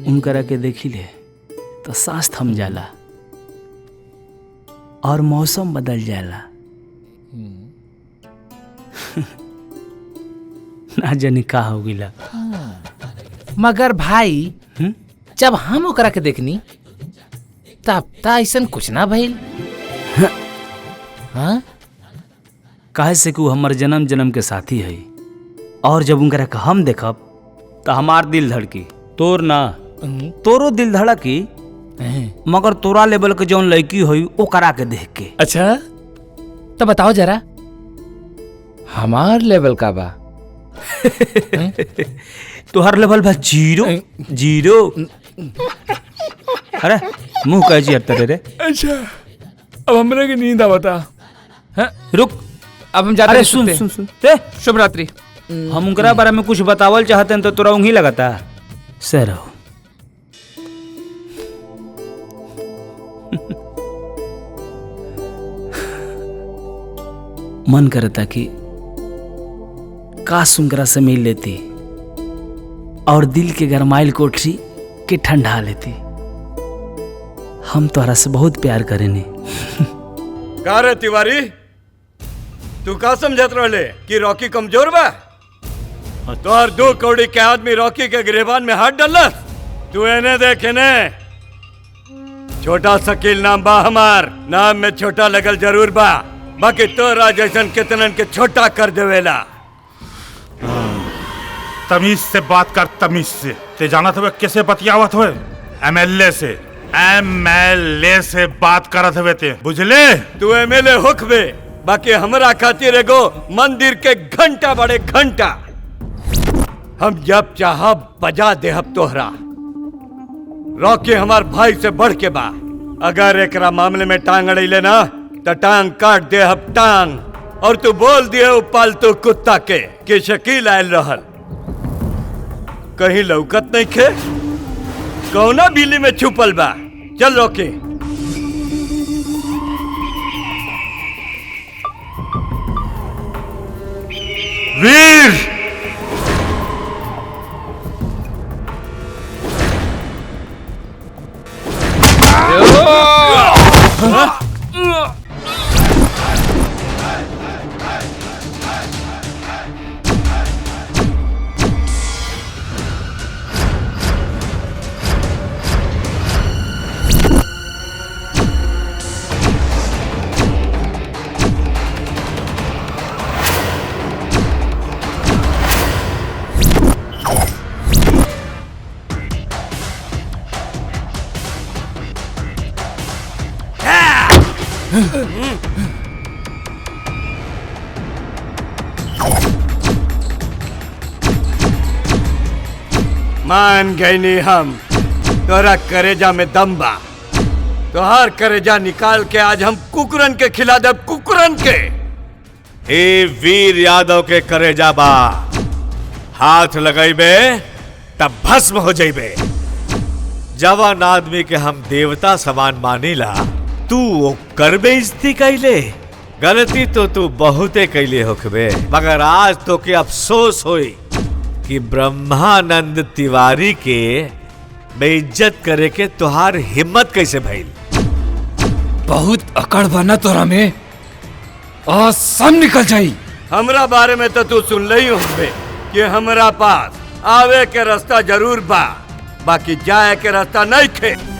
उनकरा के देखी ले तो सांस थम जाला और मौसम बदल जाला। ना जाने का हो गिला। मगर भाई जब हम ओकरा के देखनी तब ता ऐसन कुछ ना भइल। हाँ? काहे से कि हमर जन्म जन्म के साथी है और जब उनकरा के हम देखब तो हमार दिल धड़की। तोर ना, तोरो दिल धड़की, मगर तोरा लेवल के जौन लड़की हुई वो करा के देख के। अच्छा तो बताओ जरा हमार लेवल का बा? तोहर लेवल बा 0 0। अरे मुंह कैसी हटता रे? अच्छा अब हमरा की नींद आवता। रुक, अब हम जाते। अरे सुन सुन सुन ते शुभ रात्रि। हम उनकरा बारे में कुछ बतावल चाहते हैं तो तोरा उंगली लगाता सर। मन करता कि काश उनकरा से मिल लेती और दिल के गरमाइल कोठरी के ठंडा लेती। हम तोहरा से बहुत प्यार करेनी। का रे तिवारी, तू का समझत रहले कि रॉकी कमजोर बा? तोहर 2 कौड़ी के आदमी रॉकी के गिरेबान में हाथ डालस। तू एने देख एने। छोटा शकील नाम बा हमार, नाम में छोटा लगल जरूर बा, बाकी तोरा जैसन कितनन के छोटा कर देवेला। तमीज से बात कर, तमीज से। ते जानत हुए कैसे बतियावत हुए? एमएलए से बात करत हुए ते, बुझले? तू एमएलए होखबे, बाकी हमरा खातिर एगो मंदिर के घंटा बड़े घंटा। हम जब चाह बजा देहब तोहरा। रॉकी हमार भाई से बढ़ के बा। अगर एकरा मामले में टांग अड़ैले ना तो टांग काट देहब टांग। और तू बोल दिए पालतू कुत्ता के कि शकील आयल रहल। कहीं लौकत नहीं खे? कौना बिल्ली में छुपल बा? चल रॉकी। वीर मान गई नहीं हम। तोरा करेजा में दम बा। तोहार करेजा निकाल के आज हम कुकुरन के खिला दे, कुकुरन के। हे वीर यादव के करेजा बा, हाथ लगाइबे तब भस्म हो जाइबे। जवान आदमी के हम देवता समान मानीला, तू वो कर बेइज्जती कैले। गलती तो तू बहुते कैले होखबे, मगर आज तो के अफसोस होई कि ब्रह्मानंद तिवारी के बेइज्जत करे के तुहार हिम्मत कैसे भइल। बहुत अकड़ बना तोरा में, आज सब निकल जाई। हमरा बारे में तो तू सुन लही होबे कि हमरा पास आवे के रास्ता जरूर बा, बाकी जाए के रास्ता नहीं खे।